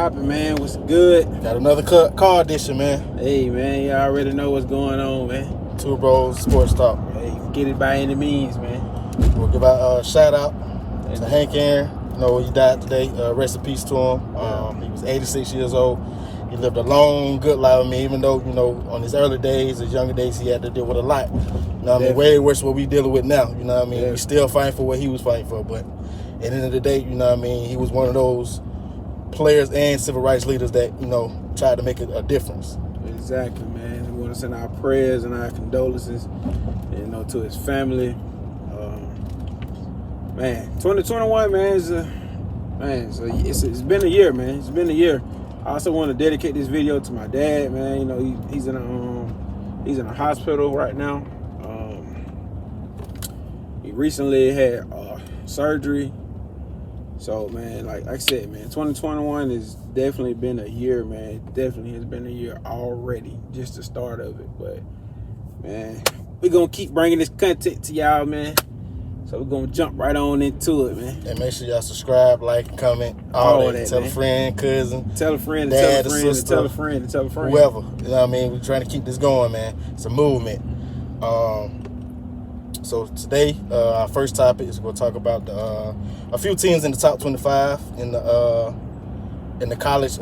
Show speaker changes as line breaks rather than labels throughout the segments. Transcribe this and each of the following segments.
poppin', man? What's good?
Got another car edition, man.
Hey, man, you already know what's going on, man.
Two Bros Sports Talk.
Hey, get it by any means, man.
We'll give out a shout out to Hank Aaron. You know, he died today. Rest in peace to him. He was 86 years old. He lived a long, good life with me, even though, you know, on his early days, his younger days, he had to deal with a lot. You know what I mean? Way worse than what we dealing with now. You know what I mean? We still fighting for what he was fighting for, but at the end of the day, you know what I mean, he was one of those players and civil rights leaders that, you know, tried to make a difference.
Exactly, man. We want to send our prayers and our condolences, you know, to his family. Man, 2021, man, so it's been a year, man. It's been a year. I also want to dedicate this video to my dad, man. You know, he's in a hospital right now. He recently had surgery. So, man, like I said, man, 2021 has definitely been a year, man. It definitely has been a year already, just the start of it. But, man, we're going to keep bringing this content to y'all, man. So we're going to jump right on into it, man.
And make sure y'all subscribe, like, comment, all that. Tell a friend, cousin.
Tell a friend,
dad,
tell a friend,
sister,
tell a friend, tell a friend.
Whoever. You know what I mean? We're trying to keep this going, man. It's a movement. So today, our first topic is going to talk about a few teams in the top 25 in the college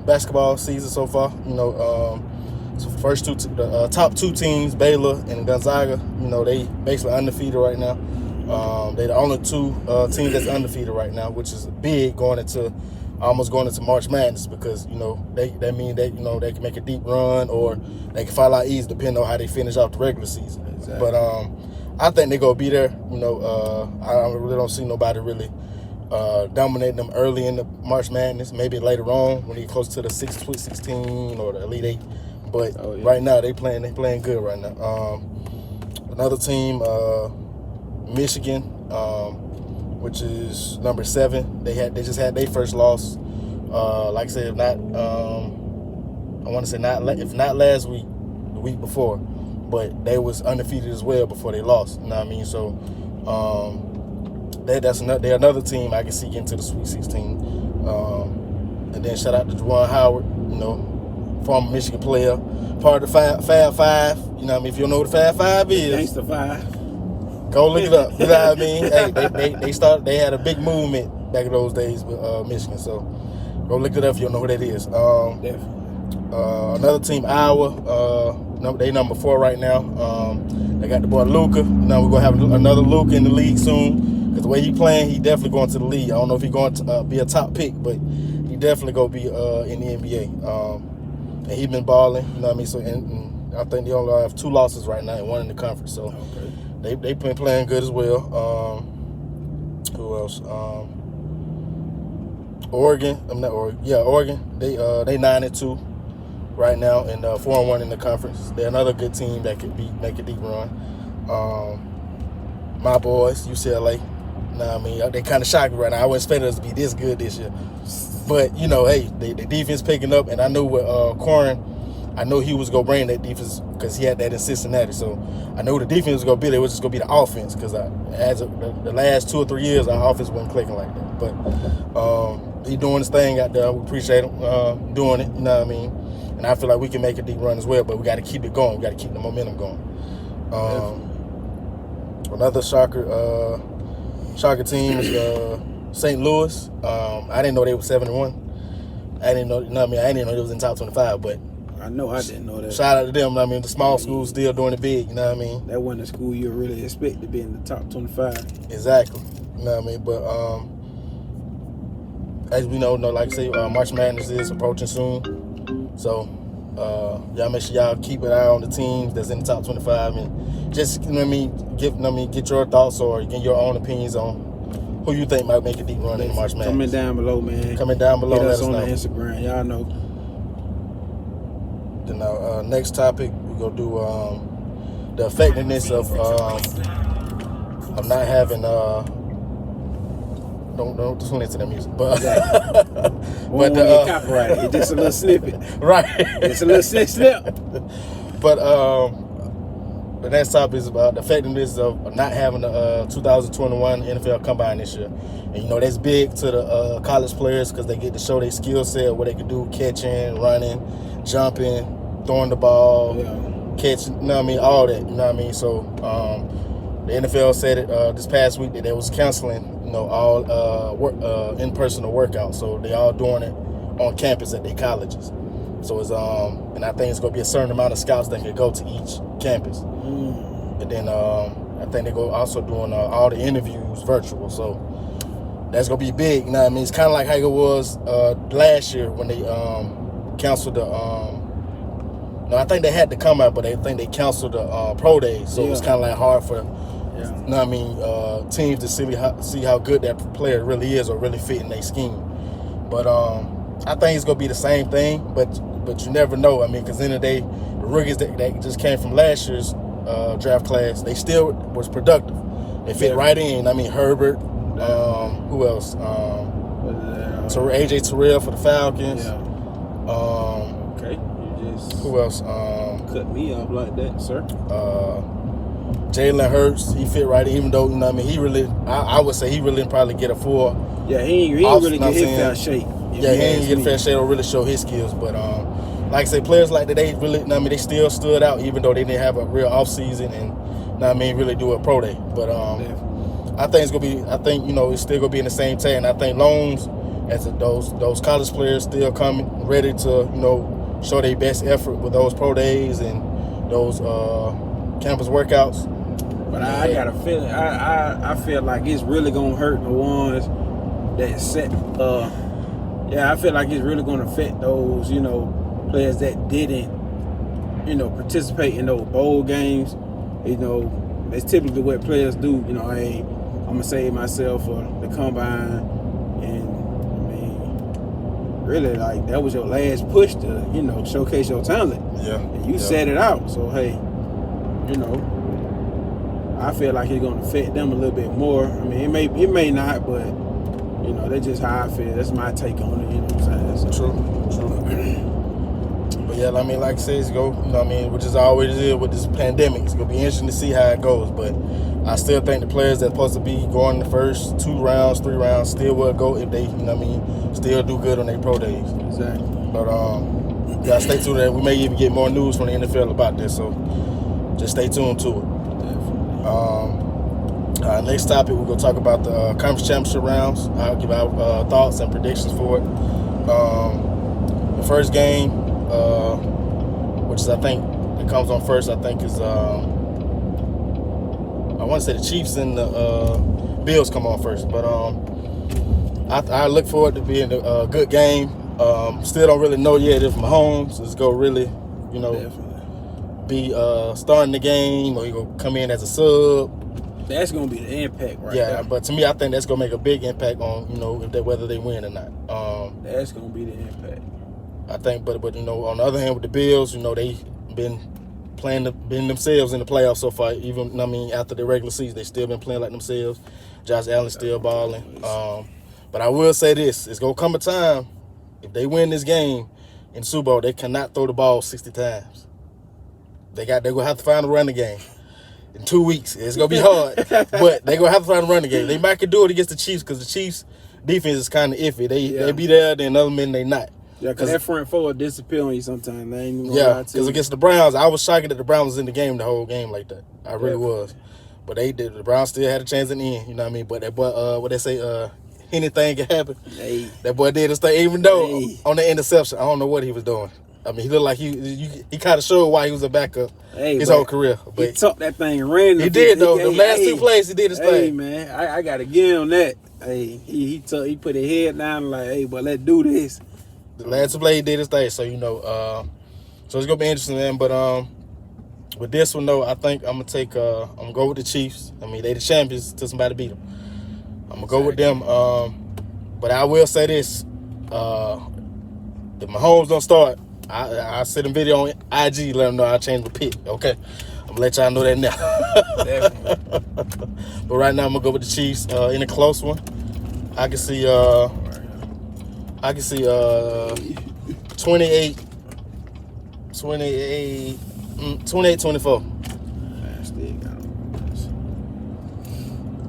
basketball season so far. You know, so first the top two teams, Baylor and Gonzaga. You know, they basically undefeated right now. They're the only two teams that's undefeated right now, which is big almost going into March Madness, because, you know, that mean that, you know, they can make a deep run or they can fall out easy depending on how they finish off the regular season. Exactly. But I think they're going to be there. You know, I really don't see nobody really dominating them early in the March Madness. Maybe later on when they get close to the Sweet 16 or the Elite 8. But right now they playing good right now. Another team, Michigan, which is number 7. They just had their first loss. Like I said, if not last week, the week before. But they was undefeated as well before they lost. You know what I mean? So they're another team I can see getting to the Sweet 16. And then shout out to Juwan Howard, you know, former Michigan player, part of the Fab Five. You know what I mean? If you don't know what the Fab Five is,
Gangsta Five.
Go look it up. You know what I mean? Hey, they had a big movement back in those days with Michigan. So go look it up if you don't know who that is.
Definitely.
Another team, Iowa. They number 4 right now. They got the boy Luka. Now we're gonna have another Luka in the league soon, because the way he playing, he definitely going to the league. I don't know if he's going to be a top pick, but he definitely gonna be in the NBA. And he been balling. You know what I mean? So and I think they only have 2 losses right now and 1 in the conference. So they been playing good as well. Who else? Oregon. Oregon. They 9-2. Right now, and 4-1 in the conference. They're another good team that could make a deep run. My boys, UCLA. You know what I mean? They kind of shocked me right now. I wasn't expecting us to be this good this year. But, you know, hey, the defense picking up, and I knew with Corin, I know he was going to bring that defense because he had that in Cincinnati. So I knew the defense was going to be there. It was just going to be the offense, because the last 2 or 3 years, our offense wasn't clicking like that. But he doing his thing out there. We appreciate him doing it. You know what I mean? And I feel like we can make a deep run as well, but we got to keep it going. We got to keep the momentum going. Another shocker team is St. Louis. I didn't know they were 7-1. I didn't know. You know what I mean? I didn't know they was in top 25, but
I know I didn't know that.
Shout out to them. You know what I mean, the small schools still doing it big. You know what I mean?
That wasn't a school you really expect to be in the top 25.
Exactly. You know what I mean? But as we know, like I say, March Madness is approaching soon. So, y'all make sure y'all keep an eye on the teams that's in the top 25, and just, you know what I mean, get your thoughts or get your own opinions on who you think might make a deep run in the March Madness.
Comment down below, man.
Comment down below.
Hit
let
us on
know.
the Instagram. Y'all know.
Then next topic, we're gonna do the effectiveness of not having Don't tune into the music, but
but get copyrighted. It's just a little snippet,
right?
It's a little snip.
But the next topic is about the effectiveness of not having the 2021 NFL Combine this year. And, you know, that's big to the college players because they get to show their skill set, what they can do, catching, running, jumping, throwing the ball, catching, you know what I mean, all that, you know what I mean? So the NFL said it this past week that they was canceling, you know, all in-person workouts. So they all doing it on campus at their colleges. So it's and I think it's gonna be a certain amount of scouts that can go to each campus. And then I think they go also doing all the interviews virtual. So that's gonna be big. You know what I mean? It's kind of like how it was last year when they canceled the. No, I think they had to come out, but I think they canceled the pro days. So it was kind of like hard for, you know what I mean, teams to see how good that player really is or really fit in their scheme. But I think it's gonna be the same thing, but you never know. I mean, because in the day, the rookies that just came from last year's draft class, they still was productive. They fit right in. I mean, Herbert. Who else? AJ Terrell for the Falcons.
Okay, you just
who else?
Cut me off like that, sir.
Jalen Hurts, he fit right in, even though, you know what I mean, he really, I would say he really didn't probably get a full.
Yeah, he ain't really get his fair shake.
Yeah, he ain't get a fair shake or really show his skills. But like I say, players like that, they really, you know what I mean, they still stood out even though they didn't have a real off season and, you know what I mean, really do a pro day. But I think it's gonna be. I think, you know, it's still gonna be in the same tag. And I think loans, as those college players still coming ready to, you know, show their best effort with those pro days and those campus workouts.
But I got a feeling. I feel like it's really gonna hurt the ones that set. I feel like it's really gonna affect those, you know, players that didn't, you know, participate in those bowl games. You know, it's typically what players do. You know, hey, I'm gonna save myself for the combine, and I mean, really, like, that was your last push to, you know, showcase your talent.
Yeah.
And you set it out. So hey, you know, I feel like it's gonna affect them a little bit more. I mean, it may not, but you know, that's just how I feel. That's my take on it. You know what I'm saying? So.
True. But yeah, I mean, like I said, it's go. You know what I mean, which is always is with this pandemic. It's gonna be interesting to see how it goes. But I still think the players that's supposed to be going the first 2 rounds, 3 rounds, still will go if they, you know what I mean, still do good on their pro days.
Exactly.
But yeah, stay tuned to that. We may even get more news from the NFL about this. So just stay tuned to it. Next topic, we're going to talk about the conference championship rounds. I'll give out thoughts and predictions for it. The first game, which is, I think, it comes on first, I think is, I want to say the Chiefs and the Bills come on first. But I look forward to being a good game. Still don't really know yet if Mahomes is going to really, you know, be starting the game or he going to come in as a sub.
That's gonna be the impact, right?
Yeah, but to me, I think that's gonna make a big impact on, you know, whether they win or not.
That's gonna be the impact.
I think, but you know, on the other hand, with the Bills, you know, they been themselves in the playoffs so far. Even, I mean, after the regular season, they still been playing like themselves. Josh Allen's still balling. But I will say this: it's gonna come a time if they win this game in Super Bowl, they cannot throw the ball 60 times. They're gonna have to find a running game. In 2 weeks, it's gonna be hard, but they're gonna have to find a running game. They might can do it against the Chiefs because the Chiefs' defense is kind of iffy. They be there, then other men they not.
Yeah, because that front four will disappear on you sometimes. They ain't even
because against the Browns, I was shocked that the Browns was in the game the whole game like that. I really was, but they did. The Browns still had a chance in the end. You know what I mean? But that boy, what they say, anything can happen.
Hey.
That boy did his thing, even though on the interception, I don't know what he was doing. I mean, he looked like he kind of showed why he was a backup his whole career. But
he took that thing and ran.
He did, though. The last 2 plays, he did his thing.
Hey, man, I got to give him that. Hey, he put his head down like, hey, but let's do this.
The last 2 plays, he did his thing. So, you know, so it's going to be interesting, man. But with this one, though, I think I'm going to I'm going to go with the Chiefs. I mean, they the champions till somebody beat them. I'm going to go with them. But I will say this. If Mahomes don't start, I send a video on IG, let them know I changed the pick. Okay, I'm gonna let y'all know that now. But right now I'm gonna go with the Chiefs in a close one. I can see 28-24.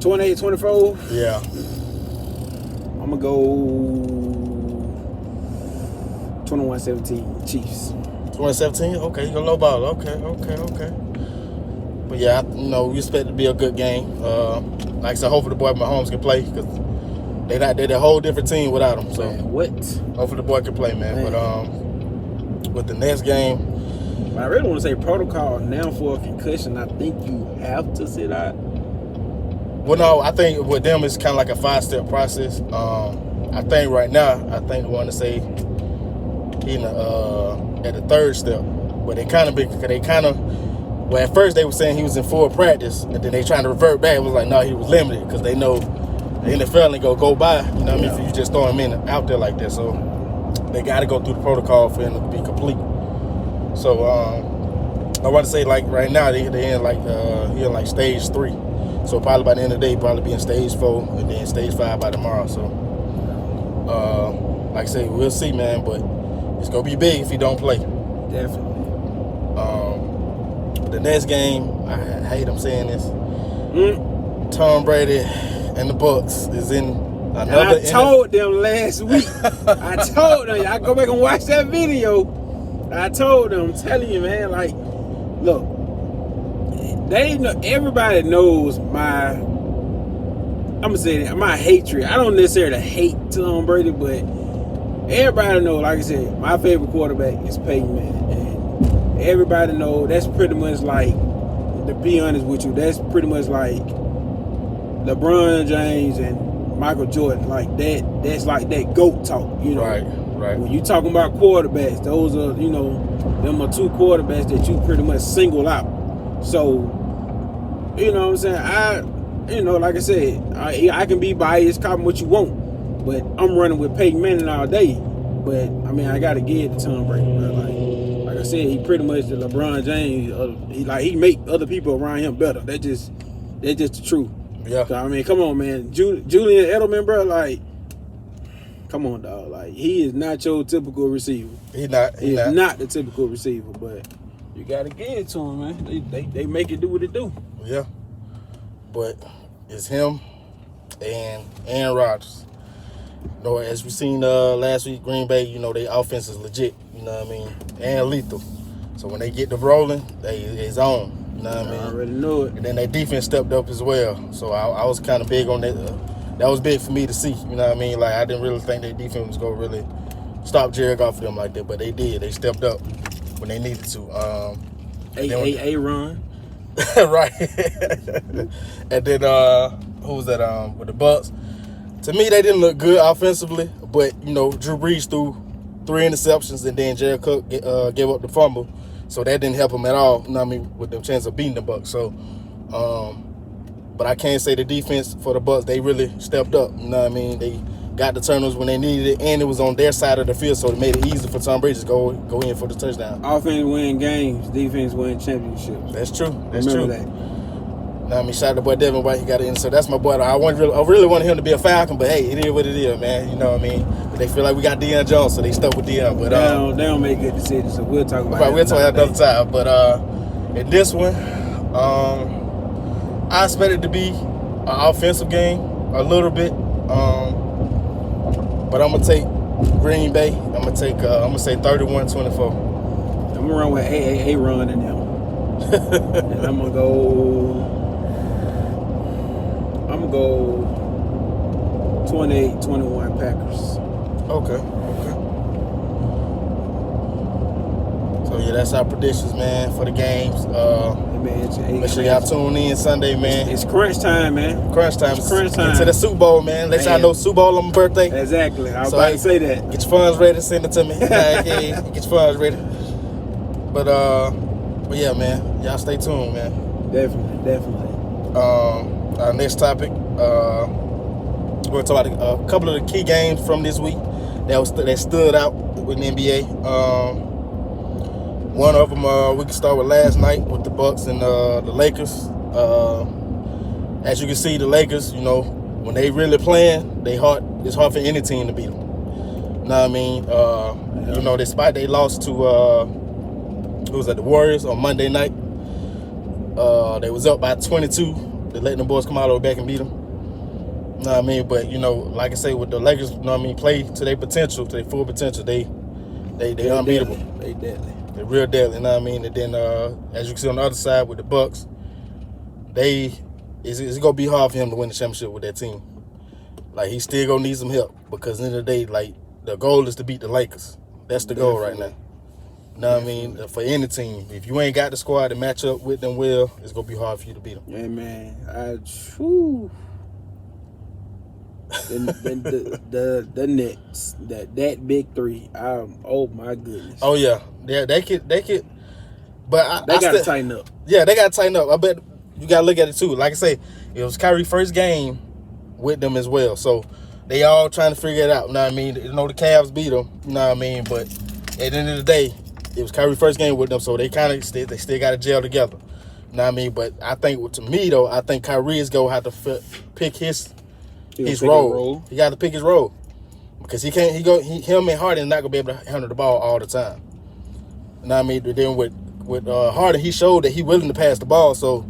28-24.
Yeah.
I'm gonna go 21-17 Chiefs.
2017? Okay, you go low ball. Okay. But yeah, we expect it to be a good game. Like I said, hopefully the boy Mahomes can play because they're a whole different team without him. So
Man, what?
hopefully the boy can play, man. But with the next game,
I really want to say protocol now for a concussion. I think you have to sit out.
well, no, I think with them it's kind of like a 5-step process. I think right now, they want to say at the 3rd step, but well, at first they were saying he was in full practice, and then they trying to revert back. It was like, no, he was limited because they know the NFL ain't gonna go by. You know what I mean? If you just throw him out there like that, so they got to go through the protocol for him to be complete. So I want to say like right now they in like he in like stage 3. So probably by the end of the day, probably be in stage 4 and then stage 5 by tomorrow. So like I say, we'll see, man. But it's gonna be big if he don't play.
Definitely.
The next game, I hate I'm saying this. Tom Brady and the Bucks is in another.
I told them last week. I told them. I go back and watch that video. I told them, I'm telling you, man. Like, look, they know. Everybody knows my. I'm gonna say that my hatred. I don't necessarily hate Tom Brady, but everybody know. Like I said, my favorite quarterback is Peyton Manning. Everybody know that's pretty much like, to be honest with you, that's pretty much like LeBron James and Michael Jordan. Like that's like that GOAT talk,
Right.
When you talking about quarterbacks, those are, them are 2 quarterbacks that you pretty much single out. So, you know what I'm saying? Like I said, I can be biased, call me what you want, but I'm running with Peyton Manning all day. But I mean, I gotta give it to Tom Brady, bro. Like I said, he pretty much the LeBron James. He make other people around him better. That's just the truth.
Yeah.
So, I mean, come on, man. Julian Edelman, bro. Like, come on, dog. Like, he is not your typical receiver.
He's not
the typical receiver. But you gotta give it to him, man. They make it do what it do.
Yeah. But it's him and Aaron Rodgers. As we seen last week, Green Bay, their offense is legit, you know what I mean, and lethal. So when they get the rolling, it's on, you know what I mean.
I already know it.
And then their defense stepped up as well. So I was kind of big on that. That was big for me to see, you know what I mean. Like, I didn't really think their defense was gonna really stop Jared Goff for them like that, but they did. They stepped up when they needed to.
A run.
Right. And then who was that? With the Bucks. To me, they didn't look good offensively, but Drew Brees threw 3 interceptions, and then Jared Cook gave up the fumble, so that didn't help him at all. You know what I mean, with the chance of beating the Bucks. So, but I can't say the defense for the Bucks, they really stepped up. You know what I mean? They got the turnovers when they needed it, and it was on their side of the field, so it made it easy for Tom Brady to go in for the touchdown.
Offense win games, defense win championships.
That's true.
Remember that.
I mean, shout out to boy Devin White. He got in, so that's my boy. I really wanted him to be a Falcon, but hey, it is what it is, man. You know what I mean? But they feel like we got Deion Jones, so they stuck with Deion. But
they don't make good decisions, so we'll talk about that.
We'll talk about that another time. But in this one, I expect it to be an offensive game a little bit, but I'm gonna take Green Bay. I'm gonna say 31-24.
I'm gonna run with A run in them, and I'm gonna go 28-21 Packers.
Okay. So yeah, that's our predictions, man, for the games. Make sure y'all tune in Sunday, man.
It's crunch time, man.
Crunch time.
It's crunch time.
To the Super Bowl, man. Let y'all know Super Bowl on my birthday.
Exactly. I was about to say that.
Get your funds ready. Send it to me. Get your funds ready. But yeah, man. Y'all stay tuned, man.
Definitely.
Our next topic, we're talking about a couple of the key games from this week that stood out with the NBA. One of them, we can start with last night with the Bucks and the Lakers. As you can see, the Lakers, when they really playing, it's hard for any team to beat them. You know what I mean? Despite they lost to the Warriors on Monday night. They was up by 22 to let them boys come all the way back and beat them. You know what I mean? But, you know, like I say, with the Lakers, you know what I mean, play to their potential, to their full potential, they unbeatable.
They deadly.
They're real deadly, you know what I mean? And then, as you can see on the other side with the Bucks, it's going to be hard for him to win the championship with that team. Like, he still going to need some help because at the end of the day, like, the goal is to beat the Lakers. That's the goal right now. You know what I mean? For any team. If you ain't got the squad to match up with them well, it's going to be hard for you to beat them.
Yeah, man. The Nets, that big three. Oh my goodness.
Oh yeah, they could. But
they gotta tighten up.
Yeah, they gotta tighten up. I bet you gotta look at it too. Like I say, it was Kyrie's first game with them as well, so they all trying to figure it out. You know what I mean? You know the Cavs beat them. You know what I mean? But at the end of the day, it was Kyrie's first game with them, so they still got to gel together. You know what I mean? But I think to me though, I think Kyrie is gonna have to pick his role. He got to pick his role because him and Harden not gonna be able to handle the ball all the time. You know what I mean? But then with Harden, he showed that he willing to pass the ball, so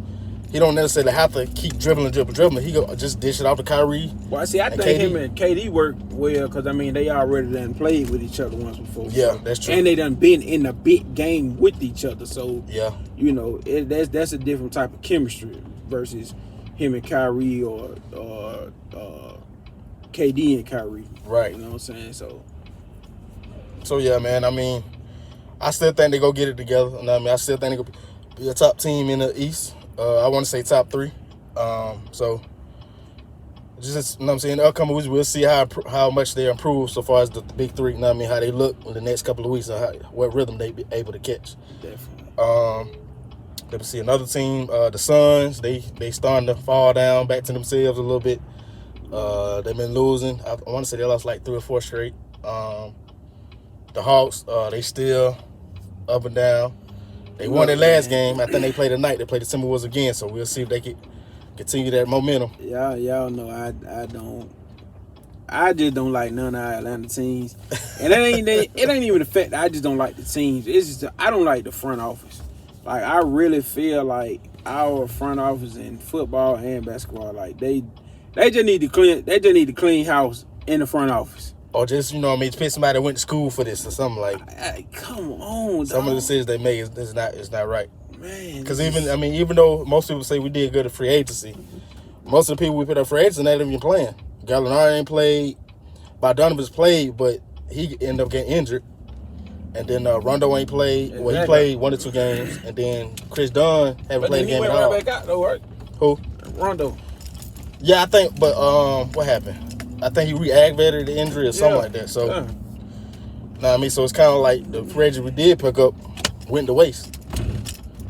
he don't necessarily have to keep dribbling. He go just dish it off to Kyrie.
Well, see, I think him and KD work well because I mean they already done played with each other once before.
Yeah,
so.
That's true.
And they done been in a big game with each other, so
yeah,
you know that's a different type of chemistry versus him and Kyrie or KD and Kyrie.
Right.
You know what I'm saying?
So yeah, man. I mean, I still think they go get it together. You know what I mean? I still think they go be a top team in the East. I want to say top 3. So just, you know what I'm saying, the upcoming weeks, we'll see how much they improve so far as the big 3, you know what I mean, how they look in the next couple of weeks and what rhythm they be able to catch.
Definitely.
Let me see another team, the Suns, they starting to fall down back to themselves a little bit. They've been losing. I want to say they lost like 3 or 4 straight. The Hawks, they still up and down. They won their last game. I think they played tonight. They played the Timberwolves again, so we'll see if they can continue that momentum.
Y'all know I just don't like none of our Atlanta teams, and it ain't even the fact that I just don't like the teams. It's just I don't like the front office. Like I really feel like our front office in football and basketball, like they just need to clean house in the front office.
Or just, you know what I mean, pick somebody that went to school for this or something like.
Come on,
some of the decisions they made is not right.
Man.
Because even though most people say we did good at free agency, most of the people we put up free agency not even playing. Gallinari ain't played. Bogdanovic played, but he ended up getting injured. And then Rondo ain't played. Exactly. Well, he played 1 or 2 games. And then Chris Dunn haven't played a game at all.
But he went right back out though, right?
Who?
Rondo.
Yeah, I think. But what happened? I think he re-aggravated the injury or something like that. So, know what I mean? So it's kind of like the free agent we did pick up went to waste.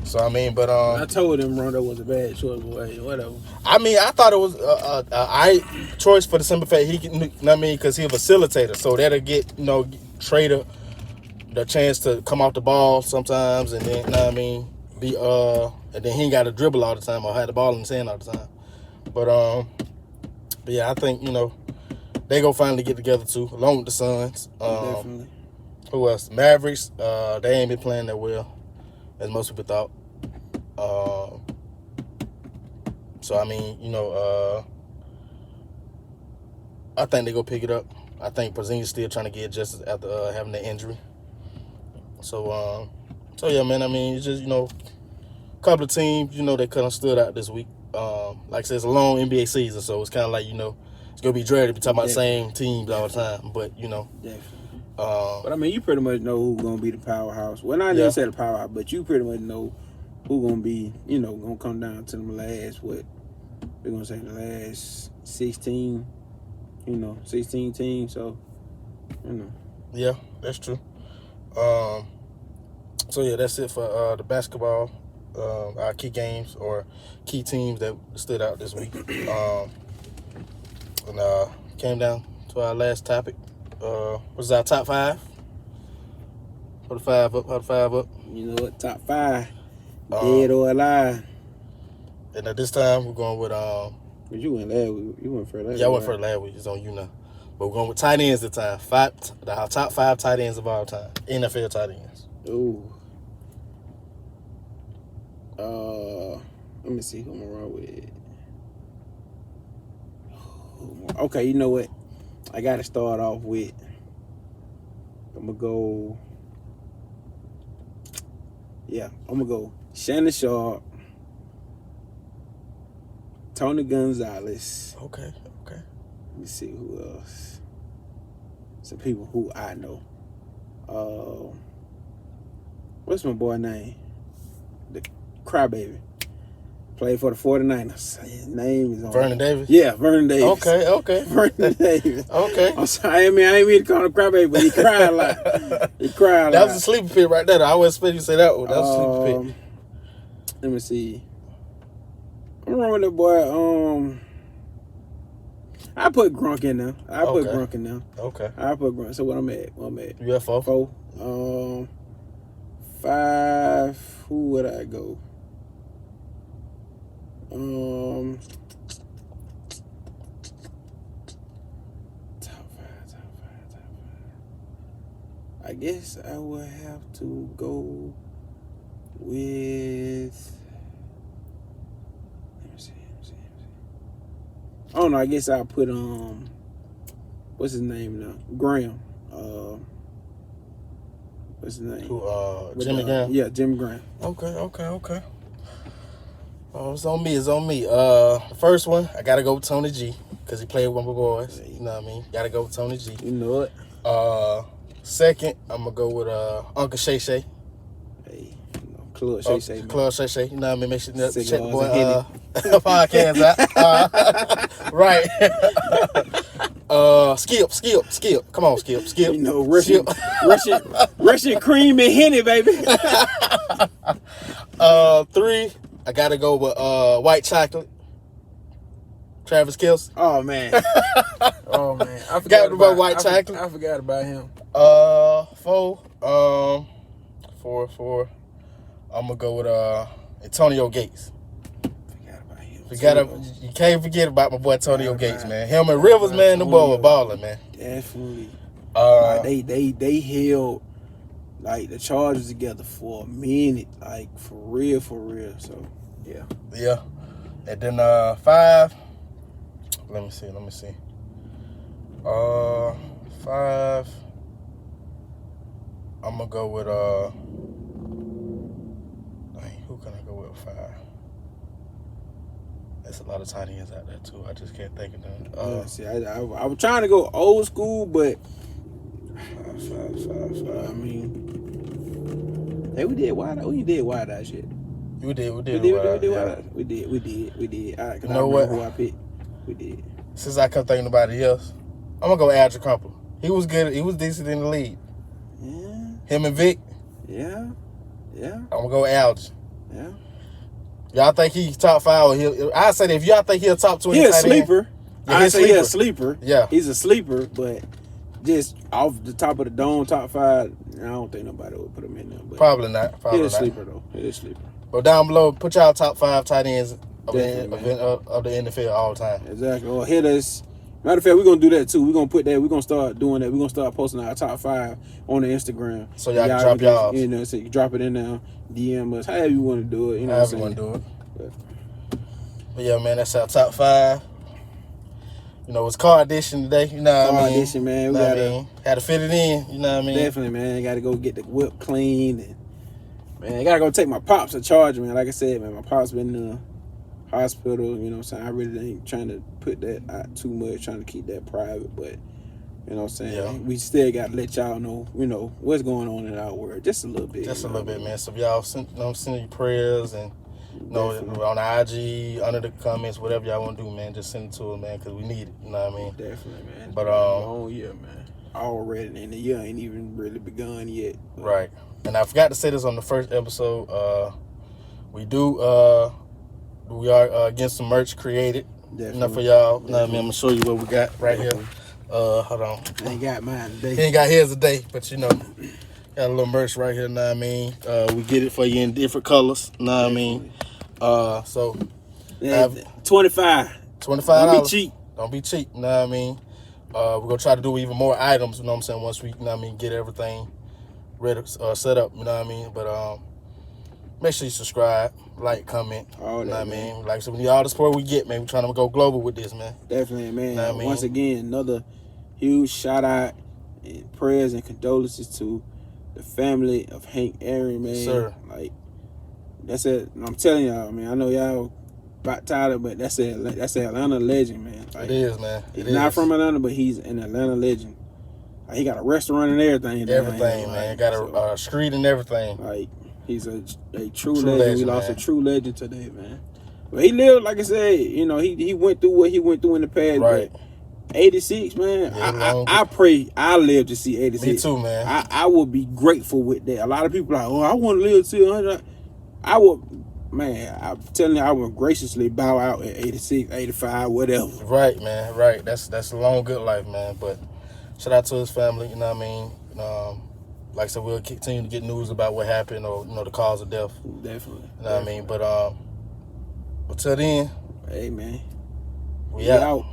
So, I mean, but
I told him Rondo was a bad choice, but whatever.
I mean, I thought it was a choice for the simple fact he can, you know what I mean, because he's a facilitator. So that'll get, Trader the chance to come off the ball sometimes and then, you know what I mean, and then he ain't got to dribble all the time or have the ball in his hand all the time. But yeah, I think, they go finally get together too, along with the Suns.
Definitely.
Who else? Mavericks. They ain't been playing that well, as most people thought. So I mean, I think they go pick it up. I think Porzingis still trying to get adjusted after having that injury. So yeah, man. I mean, it's just a couple of teams, they kind of stood out this week. Like I said, it's a long NBA season, so it's kind of like it's gonna be dreaded to be talking about the same teams all the time. But
definitely. But I mean, you pretty much know who's gonna be the powerhouse. Well, not even say the powerhouse, but you pretty much know who's gonna be, gonna come down to the last. What they're gonna say, the last 16. 16 teams. So,
Yeah, that's true. So yeah, that's it for the basketball. Our key games or key teams that stood out this week. And came down to our last topic. What's our top 5? Put the 5 up. Put the 5 up.
You know what? Top 5, dead or alive.
And at this time, we're going with
But you went last week. You went for last week.
Yeah, I went for last week. It's on you now. But we're going with tight ends this time. Our top 5 tight ends of all time. NFL tight ends.
Ooh. Let me see who I'm gonna roll with. childhood more. Okay, you know what? I got to start off with. I'm gonna go. Yeah, I'm gonna go. Shannon Sharp, Tony Gonzalez.
Okay.
Let me see who else. Some people who I know. What's my boy name? The Crybaby. Played for the 49ers. His name is on
Vernon Davis?
Yeah, Vernon Davis.
Okay.
Vernon Davis.
Okay.
I'm sorry, I ain't mean to call him Crybaby, but he cried a lot.
That was a sleeper pit right there. I always expect you to say that one. That was a sleeper pit.
Let me see. I remember that boy. I put Grunk in there. I put Grunk in there.
Okay.
I put Grunk. So what I'm at?
You at 4?
4. 5. Who would I go? Top 5. I guess I would have to go with. Let me see. I don't know. I guess I'll put what's his name now? Graham. What's his name?
Jimmy Graham?
Yeah, Jimmy Graham.
Okay. Oh, it's on me. The first one, I gotta go with Tony G, because he played with my boys. You know what I mean? Gotta go with Tony G.
You know it.
Second, I'm gonna go with Uncle Shay Shay.
Hey, Club Shay Shay.
Club Shay Shay. You know what I mean? Make sure you check the boy podcast out. Right. Skip. Come on, Skip.
You know, Russian cream and Henny, baby.
3, I gotta go with White Chocolate. Travis Kelce.
Oh man. I
forgot about White Chocolate.
I forgot about him.
4. 4. I'm gonna go with Antonio Gates.
Forgot about him.
You can't forget about my boy Antonio Gates, man. Him and Rivers, man, the boy were balling, man.
Definitely. They held like the Chargers together for a minute, like for real. So yeah.
And then 5. Let me see. 5. I'm gonna go with who can I go with 5? There's a lot of tight ends out there too. I just can't think of them.
See, I was trying to go old school, but
5.
I mean, hey, we did wide out. We did wide out shit.
We did.
We did. All right,
you know what?
Who I picked. We did.
Since I couldn't think of nobody else, I'm gonna go with Alger Crumpler. He was good. He was decent in the league.
Yeah.
Him and Vic.
Yeah.
I'm gonna go with Alger.
Yeah.
Y'all think he's top 5? I say that if y'all think he'll top 20,
he a sleeper.
I say
he's a sleeper.
Yeah,
he's a sleeper, but just off the top of the dome, top 5, I don't think nobody would put him in there. But
probably not.
He's a sleeper though. He's a sleeper.
But down below, put y'all top 5 tight ends of the NFL all the time.
Exactly. Or hit us. Matter of fact, we're gonna do that too. We're gonna put that. We're gonna start doing that. We're gonna start posting our top 5 on the Instagram.
So y'all can drop y'all.
You know, so you drop it in there, DM us, however you want to do it. You know,
however you want to do it. But yeah, man, that's our top 5. You know, it's car edition today. You know what I mean?
Edition, man. We
had to fit it in. You know what I mean?
Definitely, man. Got to go get the whip clean. And, man, I got to go take my pops to charge, man. Like I said, man, my pops been in the hospital. You know what I'm saying? I really ain't trying to put that out too much, trying to keep that private. But, you know what I'm saying?
Yeah.
We still got to let y'all know, you know, what's going on in our world. Just a little bit.
Just a little bit, man. So if y'all send your prayers and, you know, on the IG, under the comments, whatever y'all want to do, man, just send it to us, man, because we need it. You know what I mean?
Definitely, man.
But
long year, man. Already, and the year ain't even really begun yet. But.
Right. And I forgot to say this on the first episode. We are getting some merch created.
Definitely.
You know, for y'all. You know what I mean? I'm gonna show you what we got right here. Hold on.
I ain't got mine today.
He ain't got his today, but you know, got a little merch right here. Know what I mean? We get it for you in different colors. Know what I mean? So
yeah, $25.
Don't be cheap. You know what I mean? We're gonna try to do even more items. You know what I'm saying? Once we, you know what I mean, get everything ready, set up. You know what I mean? But Make sure you subscribe, like, comment.
All that,
You know what I
man.
mean? Like, so all the support we get, man, we trying to go global with this, man.
Definitely, man.
Know what I mean?
Once again, another huge shout out and prayers and condolences to the family of Hank Aaron, man.
Yes, sir.
Like, that's it. I'm telling y'all, man. I know y'all about tired of, but that's an Atlanta legend, man. Like,
It is, man.
He's not from Atlanta, but he's an Atlanta legend. Like, he got a restaurant and everything.
Everything, man.
Like,
Got a street and everything.
Like, he's a true legend. We lost a true legend today, man. But he lived, like I said, you know, he went through what he went through in the past.
Right.
But 86, man.
Yeah,
I pray I live to see 86.
Me too, man.
I will be grateful with that. A lot of people are like, oh, I want to live to 100. I would, man. I'm telling you, I would graciously bow out at 86, 85, whatever.
Right, man. Right. That's a long, good life, man. But shout out to his family. You know what I mean? Like I said, we'll continue to get news about what happened or the cause of death.
Definitely.
You know what I mean? But until then,
hey, man.
we out.